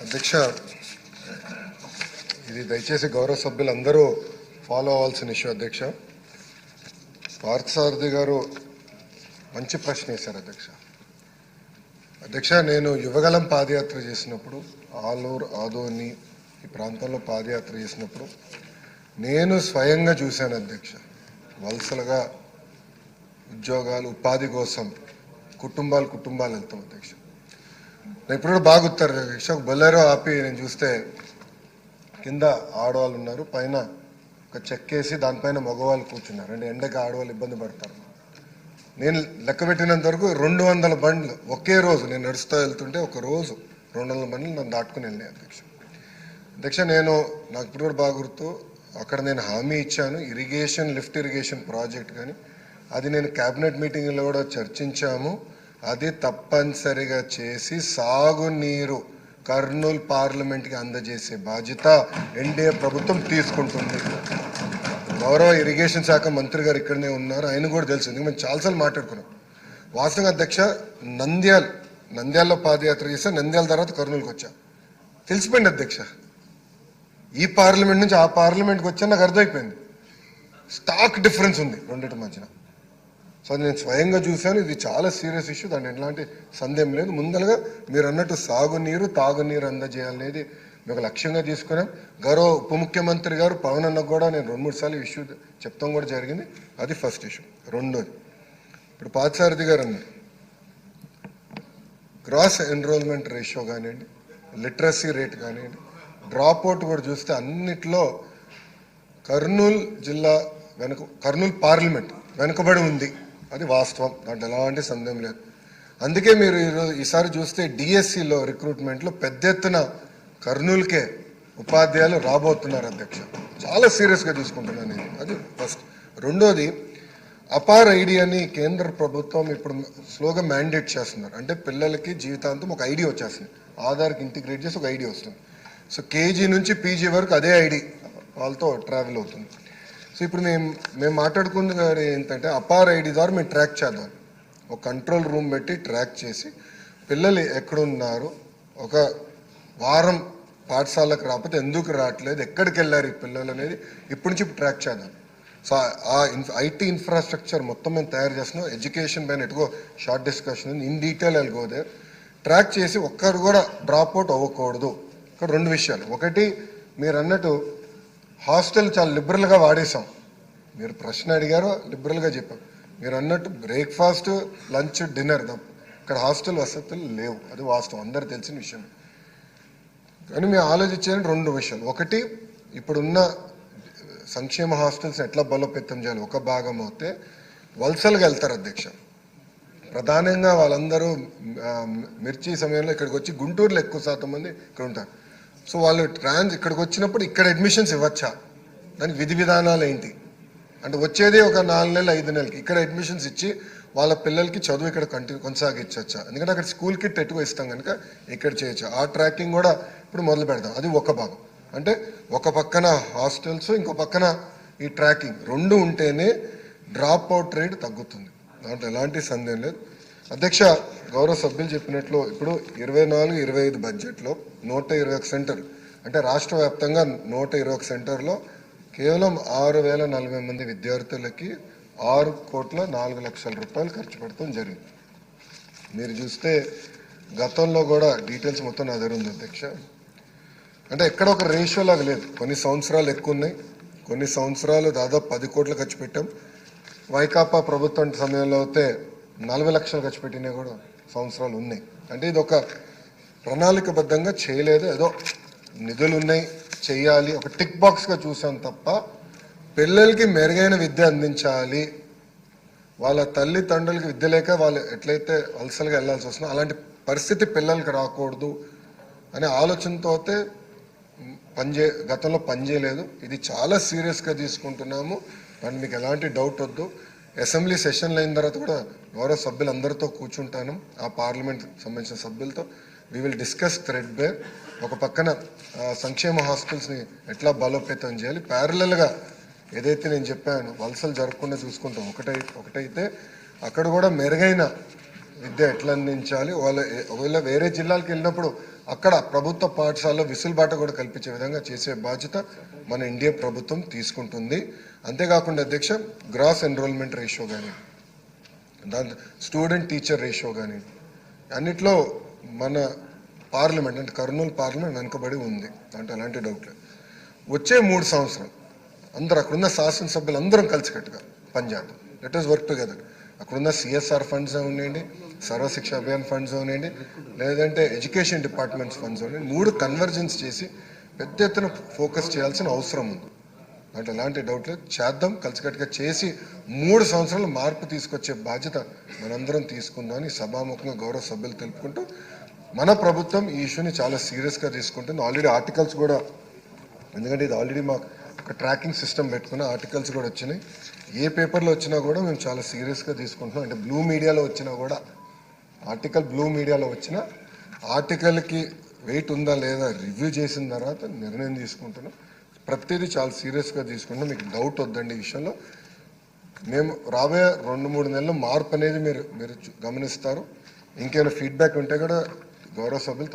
అధ్యక్ష, ఇది దయచేసి గౌరవ సభ్యులందరూ ఫాలో అవ్వాల్సిన ఇష్యూ. అధ్యక్ష, పార్థసారథి గారు మంచి ప్రశ్న వేశారు. అధ్యక్ష, నేను యువగలం పాదయాత్ర చేసినప్పుడు ఆలూరు ఆదోని ఈ ప్రాంతంలో పాదయాత్ర చేసినప్పుడు నేను స్వయంగా చూశాను అధ్యక్ష. వలసలుగా ఉద్యోగాలు ఉపాధి కోసం కుటుంబాలు వెళ్తాం అధ్యక్ష. నేను ఇప్పుడు కూడా బాగా గుర్తారు అధ్యక్ష. ఒక బొలెరో ఆపి నేను చూస్తే కింద ఆడవాళ్ళు ఉన్నారు, పైన ఒక చెక్కేసి దానిపైన మగవాళ్ళు కూర్చున్నారు. అంటే ఎండకి ఆడవాళ్ళు ఇబ్బంది పడతారు. నేను లెక్క పెట్టినంత వరకు 200 బండ్లు ఒకే రోజు నేను నడుస్తూ వెళ్తుంటే ఒక రోజు 200 బండ్లు నన్ను దాటుకుని వెళ్ళాయి అధ్యక్ష. నాకు ఇప్పుడు కూడా బాగా గుర్తు, అక్కడ నేను హామీ ఇచ్చాను లిఫ్ట్ ఇరిగేషన్ ప్రాజెక్ట్ కానీ అది నేను క్యాబినెట్ మీటింగ్లో కూడా చర్చించాము. అది తప్పనిసరిగా చేసి సాగునీరు కర్నూలు పార్లమెంట్కి అందజేసే బాధ్యత ఎన్డీఏ ప్రభుత్వం తీసుకుంటుంది. గౌరవ ఇరిగేషన్ శాఖ మంత్రి గారు ఇక్కడనే ఉన్నారు, ఆయన కూడా తెలుసు, ఎందుకంటే మేము చాలాసార్లు మాట్లాడుకున్నాం. వాస్తవంగా అధ్యక్ష, నంద్యాలలో పాదయాత్ర చేస్తే నంద్యాల తర్వాత కర్నూలుకి వచ్చా, తెలిసిపోయింది అధ్యక్ష. ఈ పార్లమెంట్ నుంచి ఆ పార్లమెంట్కి వచ్చా నాకు అర్థమైపోయింది. స్టాక్ డిఫరెన్స్ ఉంది రెండింటి మధ్యన. సో నేను స్వయంగా చూశాను. ఇది చాలా సీరియస్ ఇష్యూ, దాంట్లో ఎలాంటి సందేహం లేదు. ముందరగా మీరు అన్నట్టు సాగునీరు తాగునీరు అందజేయాలనేది మేము లక్ష్యంగా తీసుకున్నాం. గౌరవ ఉప ముఖ్యమంత్రి గారు పవన్ అన్నకు కూడా నేను 2-3 సార్లు ఇష్యూ చెప్తాం కూడా జరిగింది. అది ఫస్ట్ ఇష్యూ. రెండోది, ఇప్పుడు పార్థసారథి గారు అన్నారు గ్రాస్ ఎన్రోల్మెంట్ రేషియో కానివ్వండి, లిటరసీ రేట్ కానివ్వండి, డ్రాప్ అవుట్ కూడా చూస్తే అన్నిట్లో కర్నూలు జిల్లా కర్నూలు పార్లమెంట్ వెనుకబడి ఉంది. అది వాస్తవం, దాంట్లో ఎలాంటి సందేహం లేదు. అందుకే మీరు ఈసారి చూస్తే డిఎస్సిలో రిక్రూట్మెంట్లో పెద్ద ఎత్తున కర్నూలుకే ఉపాధ్యాయులు రాబోతున్నారు అధ్యక్ష. చాలా సీరియస్గా తీసుకుంటున్నాను ఇది. అది ఫస్ట్. రెండోది, అపార్ ఐడి అని కేంద్ర ప్రభుత్వం ఇప్పుడు స్లోగా మ్యాండేట్ చేస్తున్నారు. అంటే పిల్లలకి జీవితాంతం ఒక ఐడి వచ్చేస్తుంది, ఆధార్కి ఇంటిగ్రేట్ చేసి ఒక ఐడి వస్తుంది. సో కేజీ నుంచి పీజీ వరకు అదే ఐడి వాళ్ళతో ట్రావెల్ అవుతుంది. సో ఇప్పుడు మేము మాట్లాడుకున్నది ఏంటంటే అపార్ ఐడి ద్వారా మేము ట్రాక్ చేద్దాం. ఒక కంట్రోల్ రూమ్ పెట్టి ట్రాక్ చేసి పిల్లలు ఎక్కడున్నారు, ఒక వారం పాఠశాలకు రాకపోతే ఎందుకు రావట్లేదు, ఎక్కడికి వెళ్ళారు ఈ పిల్లలు అనేది ఇప్పటి నుంచి ట్రాక్ చేద్దాం. సో ఆ ఐటీ ఇన్ఫ్రాస్ట్రక్చర్ మొత్తం మేము తయారు చేస్తున్నాం. ఎడ్యుకేషన్ పైన ఎటుకో షార్ట్ డిస్కషన్ ఇన్ డీటెయిల్ వెళ్ళగోదే ట్రాక్ చేసి ఒక్కరు కూడా డ్రాప్ అవుట్ అవ్వకూడదు. ఇక్కడ 2 విషయాలు. ఒకటి, మీరు అన్నట్టు హాస్టల్ చాలా లిబరల్గా వాడేసాం. మీరు ప్రశ్న అడిగారో లిబరల్గా చెప్పాం. మీరు అన్నట్టు బ్రేక్ఫాస్ట్ లంచ్ డిన్నర్ ఇక్కడ హాస్టల్ వసతులు లేవు, అది వాస్తవం, అందరు తెలిసిన విషయం. కానీ మేము ఆలోచించేది 2 విషయాలు. ఒకటి, ఇప్పుడున్న సంక్షేమ హాస్టల్స్ ఎట్లా బలోపేతం చేయాలి. ఒక భాగం అయితే వలసలుగా వెళ్తారు అధ్యక్ష. ప్రధానంగా వాళ్ళందరూ మిర్చి సమయంలో ఇక్కడికి వచ్చి గుంటూరులో ఎక్కువ శాతం మంది ఇక్కడ ఉంటారు. సో వాళ్ళు ఇక్కడికి వచ్చినప్పుడు ఇక్కడ అడ్మిషన్స్ ఇవ్వచ్చా, దానికి విధి విధానాలు ఏంటి అంటే వచ్చేది ఒక 4 నెలలు 5 నెలలకి ఇక్కడ అడ్మిషన్స్ ఇచ్చి వాళ్ళ పిల్లలకి చదువు ఇక్కడ కొనసాగించవచ్చా. ఎందుకంటే అక్కడ స్కూల్ కిట్ ఎక్కువ ఇస్తాం కనుక ఇక్కడ చేయొచ్చు. ఆ ట్రాకింగ్ కూడా ఇప్పుడు మొదలు పెడతాం. అది ఒక భాగం. అంటే ఒక పక్కన హాస్టల్స్, ఇంకో పక్కన ఈ ట్రాకింగ్ 2 ఉంటేనే డ్రాప్ అవుట్ రేట్ తగ్గుతుంది, దాంట్లో ఎలాంటి సందేహం లేదు అధ్యక్ష. గౌరవ సభ్యులు చెప్పినట్లు ఇప్పుడు 24-25 బడ్జెట్లో 121 సెంటర్, అంటే రాష్ట్ర వ్యాప్తంగా 121 సెంటర్లో కేవలం 6,040 మంది విద్యార్థులకి 6,04,00,000 రూపాయలు ఖర్చు పెడతాం జరిగింది. మీరు చూస్తే గతంలో కూడా డీటెయిల్స్ మొత్తం నా దగ్గర ఉంది అధ్యక్ష. అంటే ఎక్కడ ఒక రేషియో లాగా లేదు. కొన్ని సంవత్సరాలు ఎక్కువ ఉన్నాయి, కొన్ని సంవత్సరాలు దాదాపు 10 కోట్లు ఖర్చు పెట్టాం. వైకాపా ప్రభుత్వం సమయంలో అయితే 40 లక్షలు ఖర్చు పెట్టినవి కూడా సంవత్సరాలు ఉన్నాయి. అంటే ఇది ఒక ప్రణాళికబద్ధంగా చేయలేదు, ఏదో నిధులు ఉన్నాయి చెయ్యాలి ఒక టిక్ బాక్స్గా చూసాం తప్ప పిల్లలకి మెరుగైన విద్య అందించాలి, వాళ్ళ తల్లిదండ్రులకి విద్య లేక వాళ్ళు ఎట్లయితే వలసలుగా వెళ్ళాల్సి వస్తుందో అలాంటి పరిస్థితి పిల్లలకి రాకూడదు అనే ఆలోచనతో అయితే గతంలో పనిచేయలేదు. ఇది చాలా సీరియస్గా తీసుకుంటున్నాము, దాన్ని మీకు ఎలాంటి డౌట్ వద్దు. అసెంబ్లీ సెషన్లు అయిన తర్వాత కూడా గౌరవ సభ్యులందరితో కూర్చుంటాను, ఆ పార్లమెంట్ సంబంధించిన సభ్యులతో. We will discuss threadbare. ఒక పక్కన సంక్షేమ హాస్టల్స్ని ఎట్లా బలోపేతం చేయాలి, ప్యారలల్గా ఏదైతే నేను చెప్పాను వలసలు జరగకుండా చూసుకుంటాం. ఒకటైతే అక్కడ కూడా మెరుగైన విద్య ఎట్లా అందించాలి, ఒకవేళ వేరే జిల్లాలకు వెళ్ళినప్పుడు అక్కడ ప్రభుత్వ పాఠశాలలో విసులుబాటు కూడా కల్పించే విధంగా చేసే బాధ్యత మన ఇండియా ప్రభుత్వం తీసుకుంటుంది. అంతేకాకుండా అధ్యక్ష, గ్రాస్ ఎన్రోల్మెంట్ రేషియో కానీ, దాని స్టూడెంట్ టీచర్ రేషియో కానీ, అన్నిట్లో మన పార్లమెంట్ అంటే కర్నూలు పార్లమెంట్ వెనుకబడి ఉంది అంటే అలాంటి డౌట్ లేదు. వచ్చే 3 సంవత్సరాలు అందరూ అక్కడున్న శాసనసభ్యులు అందరం కలిసికట్టుగా పనిచేద్దాం. Let us work together. అక్కడున్న సిఎస్ఆర్ ఫండ్స్ ఉండండి, సర్వశిక్ష అభియాన్ ఫండ్స్ ఉండండి, లేదంటే ఎడ్యుకేషన్ డిపార్ట్మెంట్స్ ఫండ్స్ ఉండండి, 3 కన్వర్జెన్స్ చేసి పెద్ద ఎత్తున ఫోకస్ చేయాల్సిన అవసరం ఉంది. అంటే ఎలాంటి డౌట్ లేదు, చేద్దాం. కలిసికట్టుగా చేసి 3 సంవత్సరాలు మార్పు తీసుకొచ్చే బాధ్యత మనందరం తీసుకుందామని సభాముఖంగా గౌరవ సభ్యులు తెలుపుకుంటూ, మన ప్రభుత్వం ఈ ఇష్యూని చాలా సీరియస్గా తీసుకుంటుంది. ఆల్రెడీ ఆర్టికల్స్ కూడా, ఎందుకంటే ఇది ఆల్రెడీ మాకు ఒక ట్రాకింగ్ సిస్టమ్ పెట్టుకున్న ఆర్టికల్స్ కూడా వచ్చినాయి. ఏ పేపర్లో వచ్చినా కూడా మేము చాలా సీరియస్గా తీసుకుంటున్నాం. అంటే బ్లూ మీడియాలో వచ్చినా కూడా, ఆర్టికల్ బ్లూ మీడియాలో వచ్చిన ఆర్టికల్కి వెయిట్ ఉందా లేదా రివ్యూ చేసిన తర్వాత నిర్ణయం తీసుకుంటున్నాం. ప్రతిదీ చాలా సీరియస్గా తీసుకుంటాం. మీకు డౌట్ వద్దండి ఈ విషయంలో. మేము రాబోయే 2-3 నెలల్లో మార్పు అనేది మీరు గమనిస్తారు. ఇంకేమైనా ఫీడ్బ్యాక్ ఉంటే కూడా గౌరవ సభ్యులు